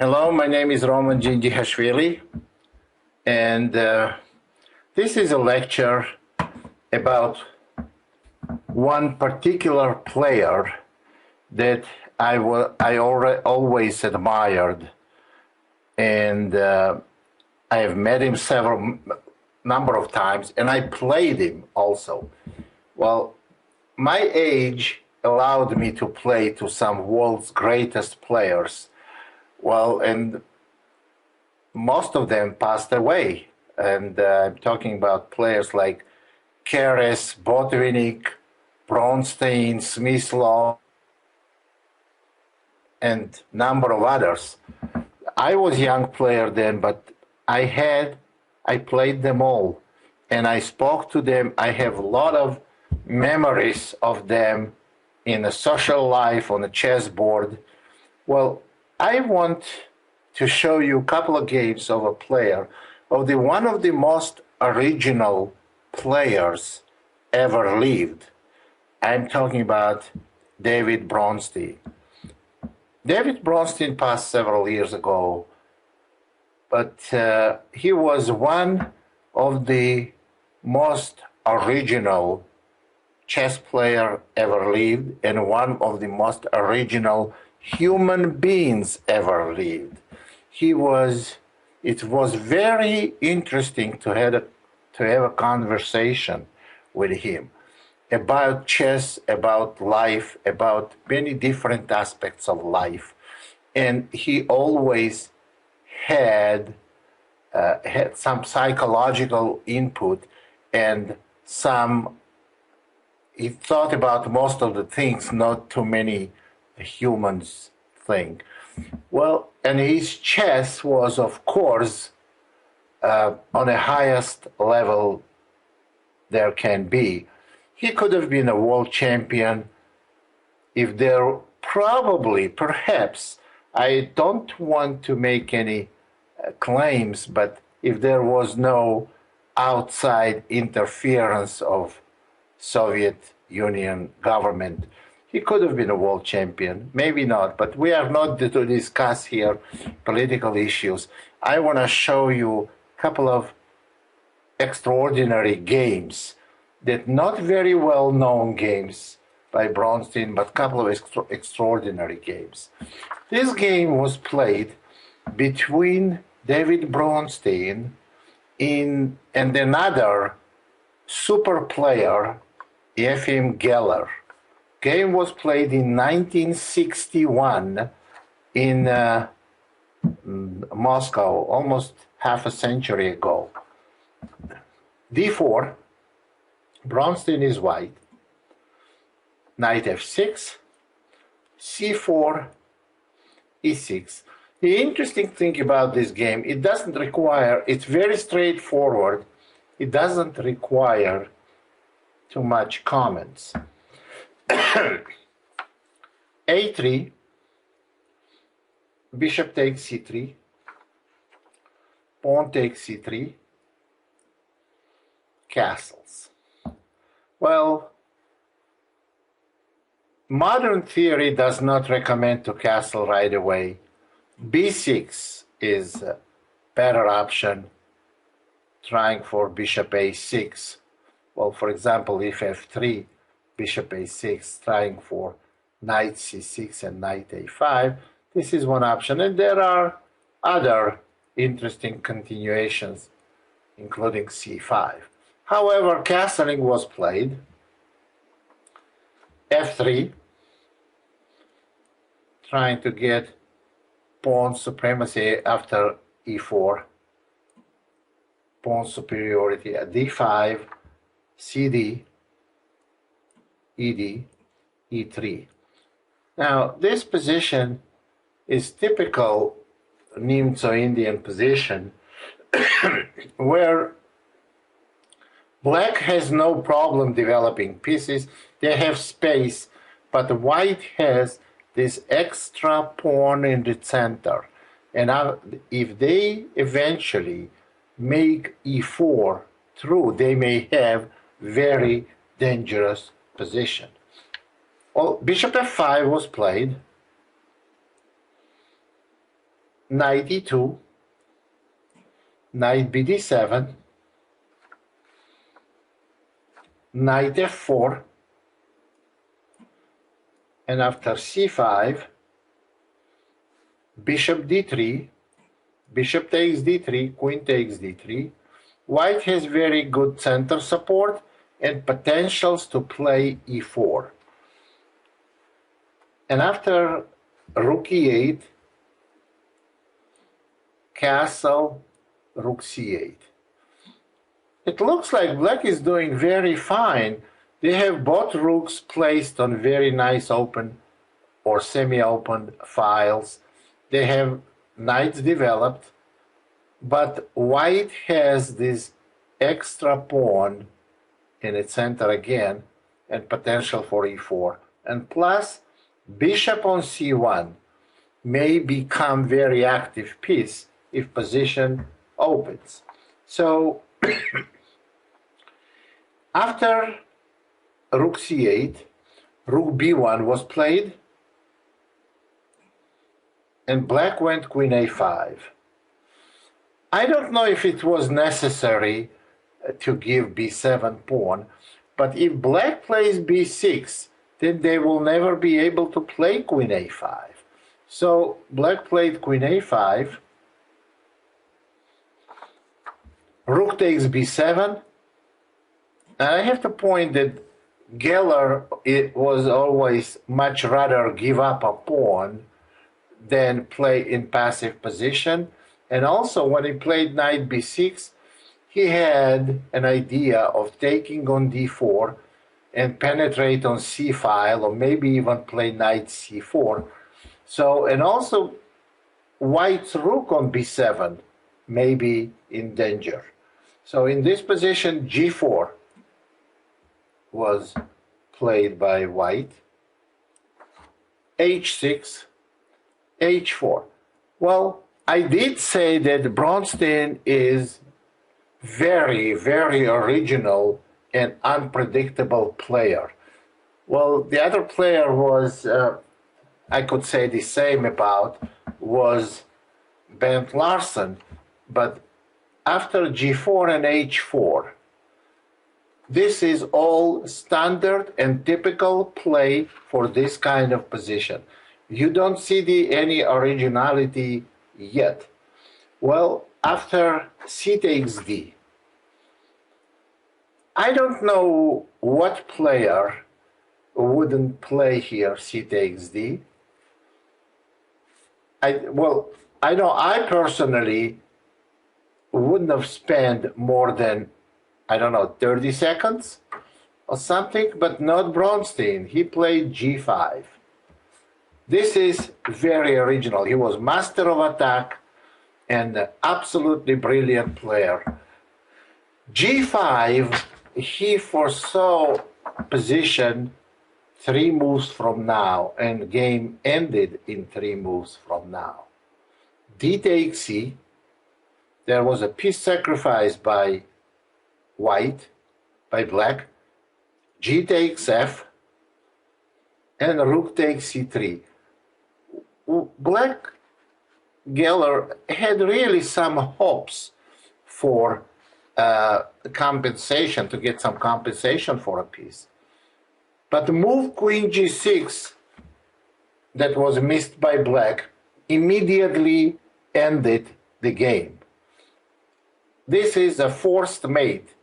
Hello, my name is Roman Djindjiashvili, and this is a lecture about one particular player that I always admired, and I have met him number of times, and I played him also. Well, my age allowed me to play to some world's greatest players. Well, and most of them passed away. And I'm talking about players like Keres, Botvinnik, Bronstein, Smyslov, and number of others. I was a young player then, but I played them all, and I spoke to them. I have a lot of memories of them in a social life, on a chessboard. Well, I want to show you a couple of games of a player, of one of the most original players ever lived. I'm talking about David Bronstein. David Bronstein passed several years ago, but he was one of the most original chess player ever lived, and one of the most original human beings ever lived. It was very interesting to have a conversation with him about chess, about life, about many different aspects of life. And he always had some psychological input, and he thought about most of the things not too many humans think. Well, and his chess was, of course, on the highest level there can be. He could have been a world champion if there perhaps, I don't want to make any claims, but if there was no outside interference of Soviet Union government, he could have been a world champion, maybe not, but we are not to discuss here political issues. I want to show you a couple of extraordinary games, that not very well-known games by Bronstein, but a couple of extraordinary games. This game was played between David Bronstein and another super player, Efim Geller. Game was played in 1961 in Moscow, almost half a century ago. D4, Bronstein is white, knight f6, c4, e6. The interesting thing about this game, it's very straightforward. It doesn't require too much comments. A3, bishop takes c3, pawn takes c3, castles. Well, modern theory does not recommend to castle right away. b6 is a better option, trying for bishop a6. Well, for example, if f3, bishop a6, trying for knight c6 and knight a5. This is one option, and there are other interesting continuations, including c5. However, castling was played. f3, trying to get pawn supremacy after e4, pawn superiority at d5, cd, ed, e3. Now, this position is typical Nimzo-Indian position where black has no problem developing pieces. They have space, but white has this extra pawn in the center. And if they eventually make e4 through, they may have very dangerous position. Well, bishop f5 was played. knight e2, knight bd7, knight f4, and after c5, bishop d3, bishop takes d3, queen takes d3. White has very good center support and potentials to play e4. And after rook e8, castle, rook c8. It looks like black is doing very fine. They have both rooks placed on very nice open or semi-open files. They have knights developed, but white has this extra pawn in its center again and potential for e4. And plus, bishop on c1 may become very active piece if position opens. So after rook c8, rook b1 was played, and black went queen a5. I don't know if it was necessary to give b7 pawn, but if black plays b6, then they will never be able to play queen a5. So black played queen a5, rook takes b7, and I have to point that Geller was always much rather give up a pawn than play in passive position. And also when he played knight b6, he had an idea of taking on d4 and penetrate on c file, or maybe even play knight c4. So, and also white's rook on b7 may be in danger. So in this position, g4 was played by white, h6, h4. Well, I did say that Bronstein is very, very original and unpredictable player. Well, the other player was, I could say the same about, was Bent Larsen. But after g4 and h4, this is all standard and typical play for this kind of position. You don't see any originality yet. Well, after c takes d, I don't know what player wouldn't play here c takes d. I know I personally wouldn't have spent more than, I don't know, 30 seconds or something, but not Bronstein. He played g5. This is very original. He was master of attack and an absolutely brilliant player. g5, he foresaw position 3 moves from now, and game ended in 3 moves from now. D takes c. There was a piece sacrificed by white, by black. G takes f, and rook takes c3. Black Geller had really some hopes for compensation, to get some compensation for a piece. But the move queen g6 that was missed by black immediately ended the game. This is a forced mate,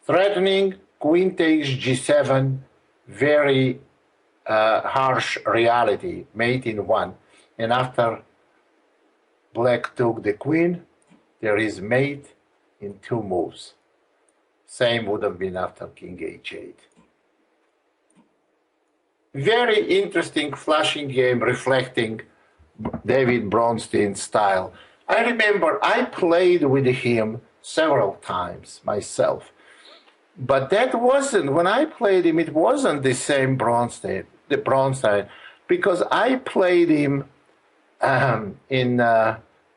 threatening queen takes g7, very harsh reality, mate in 1. And after black took the queen, there is mate in 2 moves. Same would have been after king h8. Very interesting flashing game reflecting David Bronstein's style. I remember I played with him several times myself. But that wasn't, when I played him, it wasn't the same Bronstein, because I played him in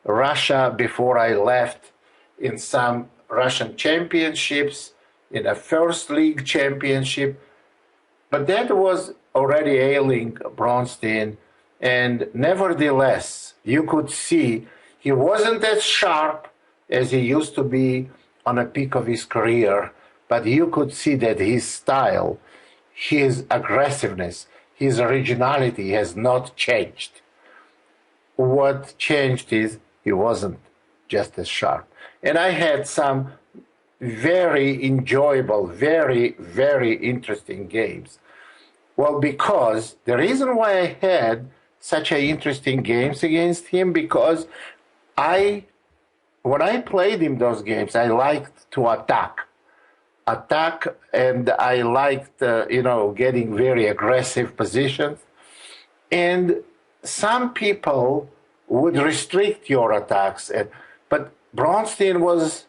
Russia before I left, in some Russian championships, in a first league championship. But that was already ailing Bronstein, and nevertheless, you could see He wasn't as sharp as he used to be on the peak of his career, but you could see that his style, his aggressiveness, his originality has not changed. What changed is he wasn't just as sharp. And I had some very enjoyable, very, very interesting games. Well, because the reason why I had such a interesting games against him, because when I played him those games, I liked to attack, and I liked, getting very aggressive positions. And some people would restrict your attacks, but Bronstein was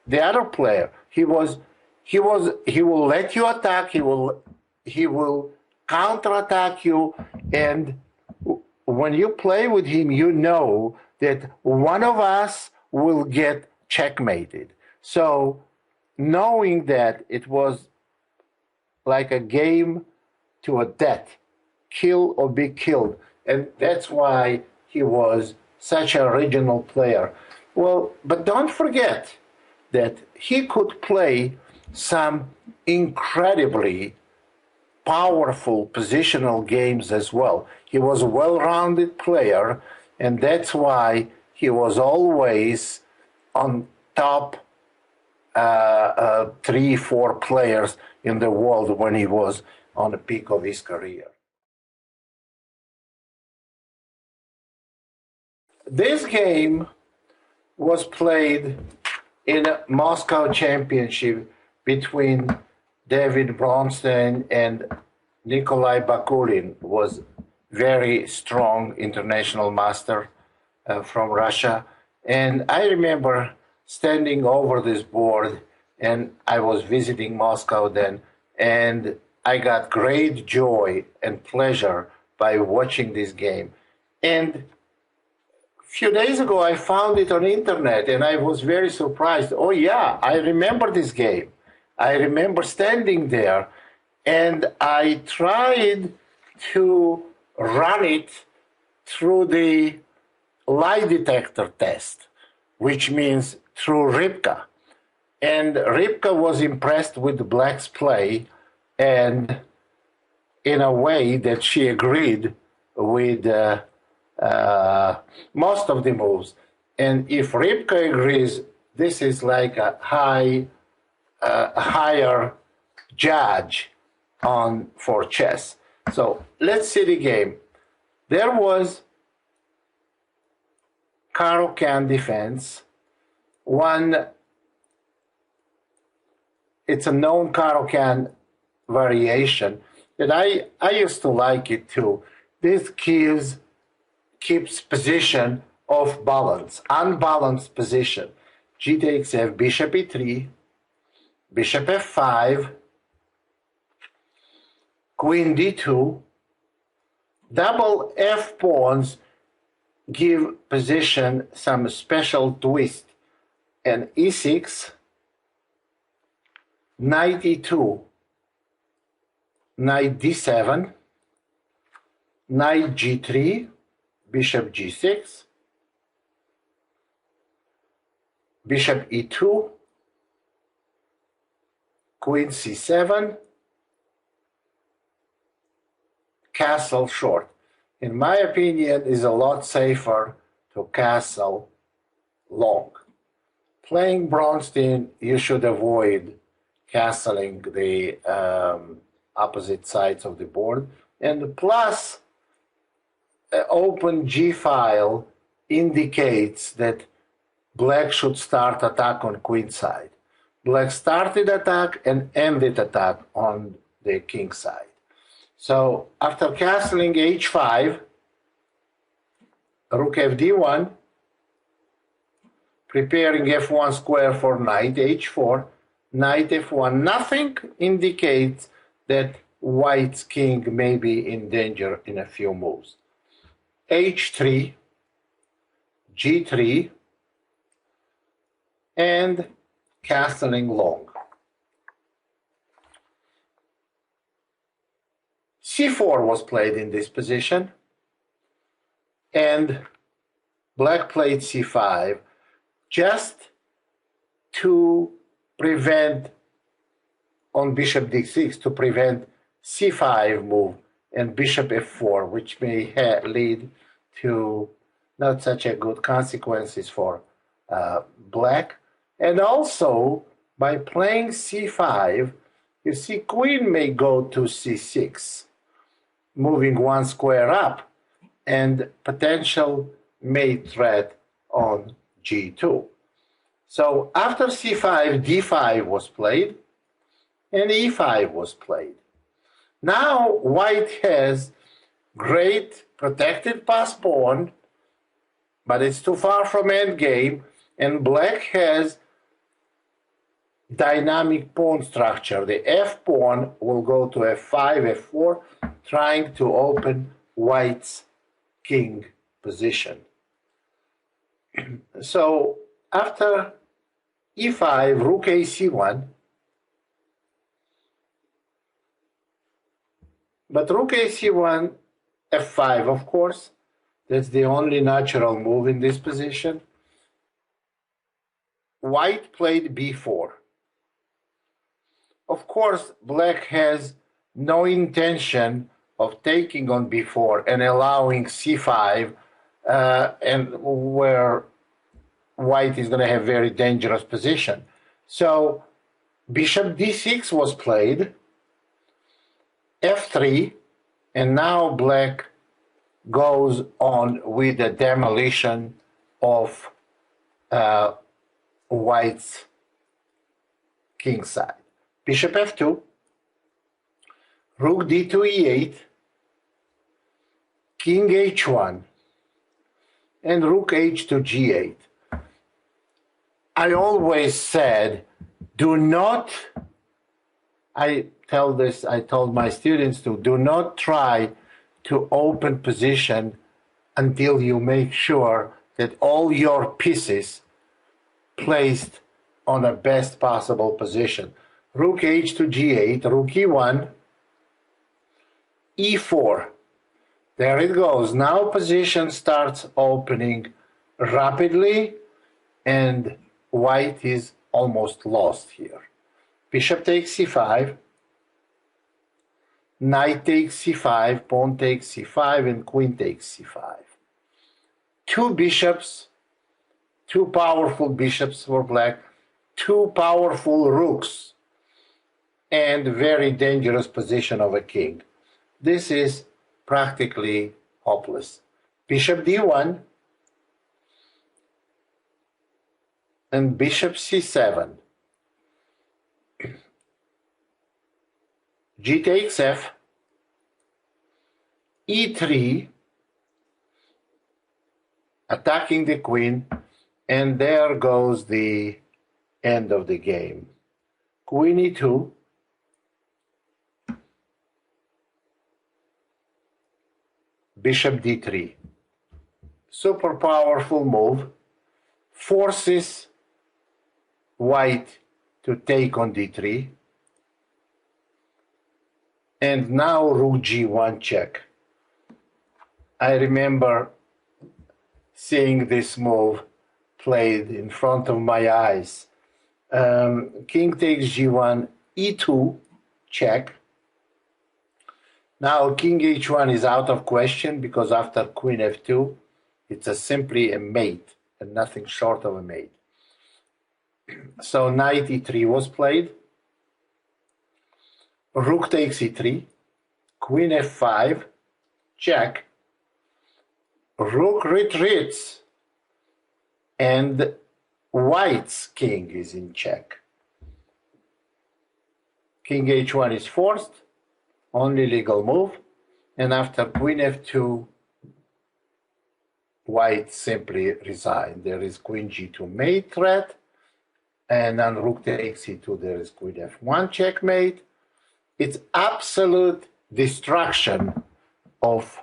the other player. He will let you attack. He will counterattack you, and when you play with him, you know that one of us will get checkmated. So knowing that it was like a game to a death, kill or be killed, and that's why he was such an original player. Well, but don't forget that he could play some incredibly powerful positional games as well. He was a well-rounded player, and that's why he was always on top 3-4 players in the world when he was on the peak of his career. This game was played in a Moscow championship between David Bronstein and Nikolai Bakulin, was very strong international master from Russia. And I remember standing over this board, and I was visiting Moscow then, and I got great joy and pleasure by watching this game. And a few days ago, I found it on internet, and I was very surprised. Oh yeah, I remember this game. I remember standing there, and I tried to run it through the lie detector test, which means through Rivka. And Rivka was impressed with the Black's play, and in a way that she agreed with most of the moves. And if Rivka agrees, this is like a higher judge for chess. So let's see the game. There was Caro-Kann defense. It's a known Caro-Kann variation that I used to like it too. This keeps position off balance, unbalanced position. G takes F, bishop E3, bishop F5, queen D2, double F pawns give position some special twist, and E6, knight E2, knight D7, knight G3, bishop G6, bishop E2, queen C7, castle short. In my opinion, is a lot safer to castle long. Playing Bronstein, you should avoid castling the opposite sides of the board. And plus, open G file indicates that Black should start attack on queen side. Black started attack and ended attack on the king side. So after castling H5, rook FD1, preparing F1 square for knight H4, knight F1, nothing indicates that White's king may be in danger in a few moves. H3, G3, and castling long. C4 was played in this position, and black played c5 just to prevent, on bishop d6, to prevent c5 move and bishop f4, which may lead to not such a good consequences for black. And also, by playing c5, you see queen may go to c6, moving one square up, and potential mate threat on g2. So after c5, d5 was played, and e5 was played. Now white has great protected pass pawn, but it's too far from endgame, and black has dynamic pawn structure. The f pawn will go to f5, f4, trying to open white's king position. So after e5, rook a c1, but rook a c1, f5, of course, that's the only natural move in this position. White played b4. Of course, black has no intention of taking on b4 and allowing c5, and where white is going to have very dangerous position. So bishop d6 was played, f3, and now black goes on with the demolition of white's king side. Bishop f2, rook d2 e8, king h1, and rook h2 g8. I always said, do not, I told my students to, do not try to open position until you make sure that all your pieces placed on a best possible position. Rook h2 g8, rook e1, e4. There it goes. Now position starts opening rapidly, and white is almost lost here. Bishop takes c5, knight takes c5, pawn takes c5, and queen takes c5. Two bishops, two powerful bishops for black, two powerful rooks, and very dangerous position of a king. This is practically hopeless. Bishop d1 and bishop c7. G takes f, e3, attacking the queen, and there goes the end of the game. Queen e2, bishop d3. Super powerful move, forces white to take on d3, and now rook g1 check. I remember seeing this move played in front of my eyes. King takes g1, e2 check. Now king h1 is out of question, because after queen f2 it's simply a mate and nothing short of a mate. So knight e3 was played, rook takes e3, queen f5 check, rook retreats, and white's king is in check. King h1 is forced, only legal move, and after queen f2, white simply resigned. There is queen g2 mate threat, and on rook takes e2 there is queen f1 checkmate. It's absolute destruction of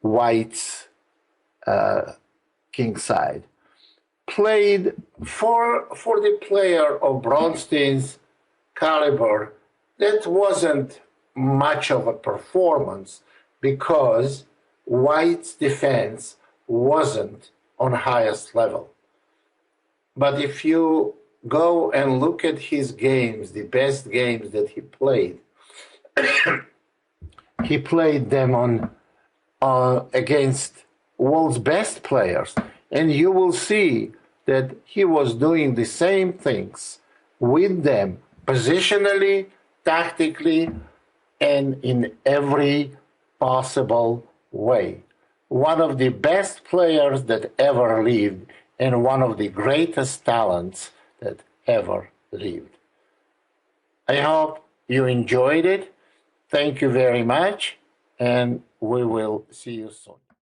white's king side. Played for the player of Bronstein's caliber, that wasn't much of a performance, because white's defense wasn't on highest level. But if you go and look at his games, the best games that he played, he played them on against world's best players, and you will see that he was doing the same things with them positionally, tactically, and in every possible way. One of the best players that ever lived, and one of the greatest talents that ever lived. I hope you enjoyed it. Thank you very much, and we will see you soon.